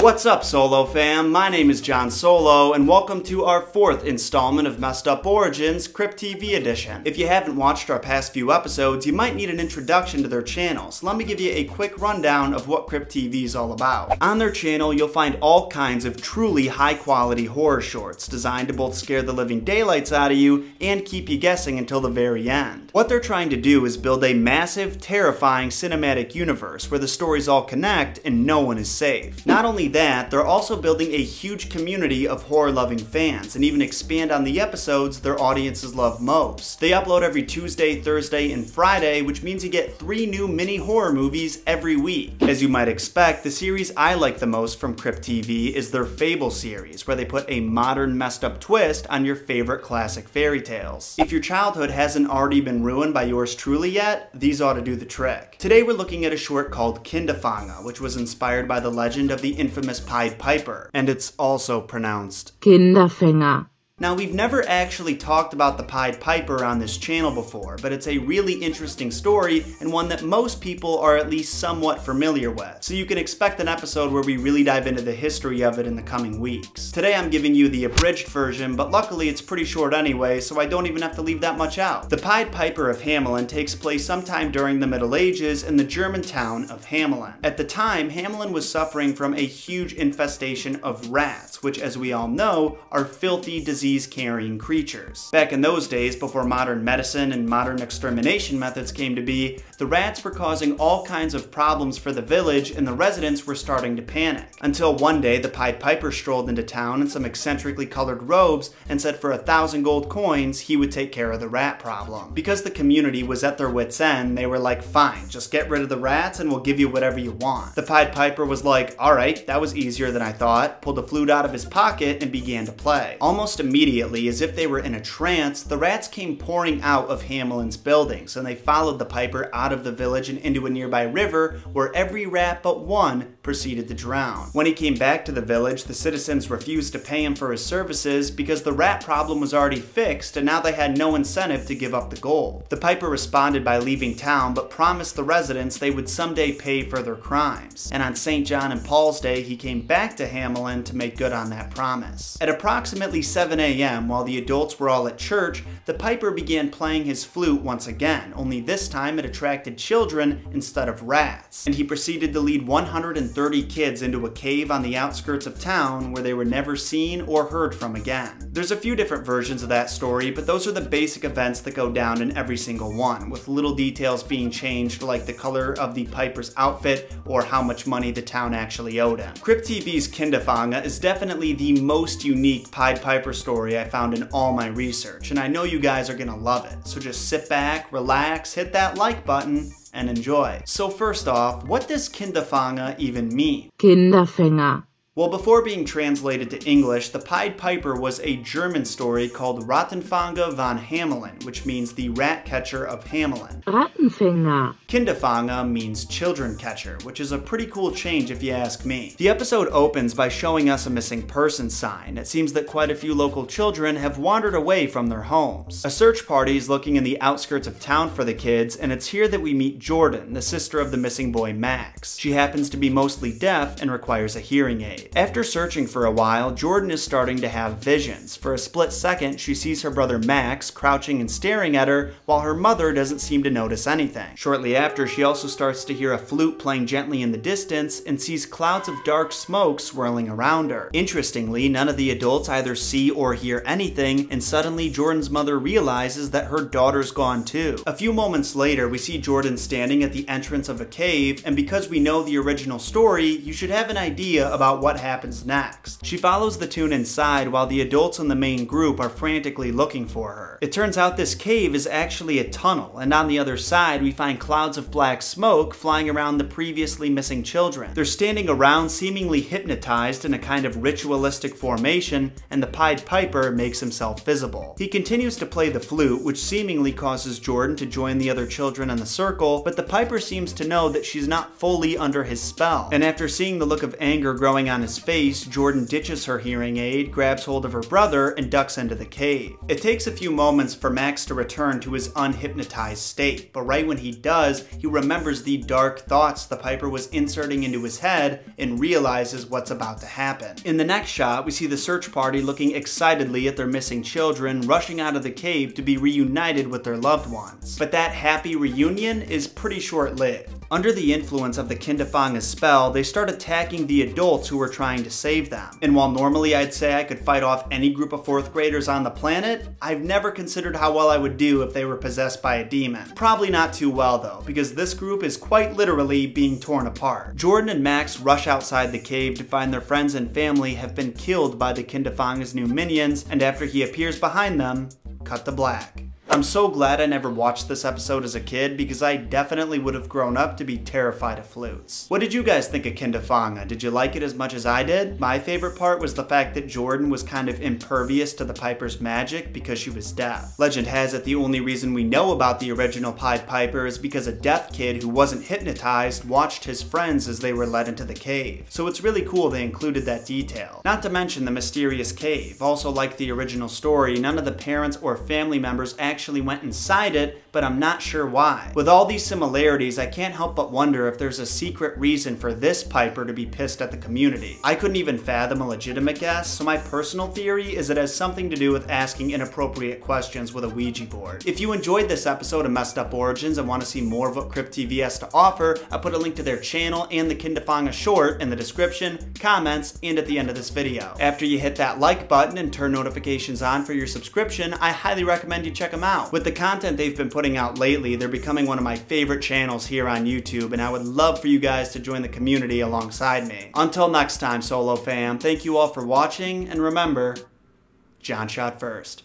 What's up, Solo fam? My name is John Solo, and welcome to our 4th installment of Messed Up Origins, Crypt TV edition. If you haven't watched our past few episodes, you might need an introduction to their channel, so let me give you a quick rundown of what Crypt TV is all about. On their channel, you'll find all kinds of truly high-quality horror shorts, designed to both scare the living daylights out of you and keep you guessing until the very end. What they're trying to do is build a massive, terrifying cinematic universe where the stories all connect and no one is safe. Not only that, they're also building a huge community of horror-loving fans and even expand on the episodes their audiences love most. They upload every Tuesday, Thursday, and Friday, which means you get 3 new mini horror movies every week. As you might expect, the series I like the most from Crypt TV is their Fable series, where they put a modern, messed up twist on your favorite classic fairy tales. If your childhood hasn't already been ruined by yours truly yet, these ought to do the trick. Today we're looking at a short called Kinderfange, which was inspired by the legend of the infamous Pied Piper, and it's also pronounced Kinderfänger. Now, we've never actually talked about the Pied Piper on this channel before, but it's a really interesting story and one that most people are at least somewhat familiar with. So you can expect an episode where we really dive into the history of it in the coming weeks. Today I'm giving you the abridged version, but luckily it's pretty short anyway, so I don't even have to leave that much out. The Pied Piper of Hamelin takes place sometime during the Middle Ages in the German town of Hamelin. At the time, Hamelin was suffering from a huge infestation of rats, which, as we all know, are filthy, disease-carrying creatures. Back in those days, before modern medicine and modern extermination methods came to be, the rats were causing all kinds of problems for the village and the residents were starting to panic. Until one day, the Pied Piper strolled into town in some eccentrically colored robes and said for 1,000 gold coins, he would take care of the rat problem. Because the community was at their wits' end, they were like, fine, just get rid of the rats and we'll give you whatever you want. The Pied Piper was like, alright, that was easier than I thought, pulled a flute out of his pocket and began to play. Almost immediately, as if they were in a trance, the rats came pouring out of Hamelin's buildings, and they followed the Piper out of the village and into a nearby river where every rat but one proceeded to drown. When he came back to the village, the citizens refused to pay him for his services because the rat problem was already fixed and now they had no incentive to give up the gold. The Piper responded by leaving town but promised the residents they would someday pay for their crimes. And on St. John and Paul's Day, he came back to Hamelin to make good on that promise. At approximately 7 a.m., while the adults were all at church, the Piper began playing his flute once again, only this time it attracted children instead of rats. And he proceeded to lead 130 kids into a cave on the outskirts of town where they were never seen or heard from again. There's a few different versions of that story, but those are the basic events that go down in every single one, with little details being changed like the color of the Piper's outfit or how much money the town actually owed him. Crypt TV's Kinderfange is definitely the most unique Pied Piper story I found in all my research, and I know you guys are gonna love it. So just sit back, relax, hit that like button, and enjoy. So first off, what does Kinderfange even mean? Kinderfänger. Well, before being translated to English, the Pied Piper was a German story called Rattenfänger von Hamelin, which means the rat catcher of Hamelin. Rattenfänger. Kinderfange means children catcher, which is a pretty cool change if you ask me. The episode opens by showing us a missing person sign. It seems that quite a few local children have wandered away from their homes. A search party is looking in the outskirts of town for the kids, and it's here that we meet Jordan, the sister of the missing boy Max. She happens to be mostly deaf and requires a hearing aid. After searching for a while, Jordan is starting to have visions. For a split second, she sees her brother Max crouching and staring at her, while her mother doesn't seem to notice anything. Shortly after, she also starts to hear a flute playing gently in the distance and sees clouds of dark smoke swirling around her. Interestingly, none of the adults either see or hear anything, and suddenly Jordan's mother realizes that her daughter's gone too. A few moments later, we see Jordan standing at the entrance of a cave, and because we know the original story, you should have an idea about what happens next. She follows the tune inside while the adults in the main group are frantically looking for her. It turns out this cave is actually a tunnel, and on the other side we find clouds of black smoke flying around the previously missing children. They're standing around seemingly hypnotized in a kind of ritualistic formation, and the Pied Piper makes himself visible. He continues to play the flute, which seemingly causes Jordan to join the other children in the circle, but the Piper seems to know that she's not fully under his spell, and after seeing the look of anger growing on his face, Jordan ditches her hearing aid, grabs hold of her brother, and ducks into the cave. It takes a few moments for Max to return to his unhypnotized state, but right when he does, he remembers the dark thoughts the Piper was inserting into his head and realizes what's about to happen. In the next shot, we see the search party looking excitedly at their missing children, rushing out of the cave to be reunited with their loved ones. But that happy reunion is pretty short-lived. Under the influence of the Kindefanga spell, they start attacking the adults who were trying to save them. And while normally I'd say I could fight off any group of 4th graders on the planet, I've never considered how well I would do if they were possessed by a demon. Probably not too well though, because this group is quite literally being torn apart. Jordan and Max rush outside the cave to find their friends and family have been killed by the Kindefanga's new minions, and after he appears behind them, cut to black. I'm so glad I never watched this episode as a kid because I definitely would have grown up to be terrified of flutes. What did you guys think of Kindefanga? Did you like it as much as I did? My favorite part was the fact that Jordan was kind of impervious to the Piper's magic because she was deaf. Legend has it the only reason we know about the original Pied Piper is because a deaf kid who wasn't hypnotized watched his friends as they were led into the cave. So it's really cool they included that detail. Not to mention the mysterious cave. Also, like the original story, none of the parents or family members actually went inside it, but I'm not sure why. With all these similarities, I can't help but wonder if there's a secret reason for this Piper to be pissed at the community. I couldn't even fathom a legitimate guess, so my personal theory is it has something to do with asking inappropriate questions with a Ouija board. If you enjoyed this episode of Messed Up Origins and want to see more of what Crypt TV has to offer, I put a link to their channel and the Kindefanga short in the description, comments, and at the end of this video. After you hit that like button and turn notifications on for your subscription, I highly recommend you check them out. With the content they've been putting out lately, they're becoming one of my favorite channels here on YouTube, and I would love for you guys to join the community alongside me. Until next time, Solo fam, thank you all for watching, and remember, John shot first.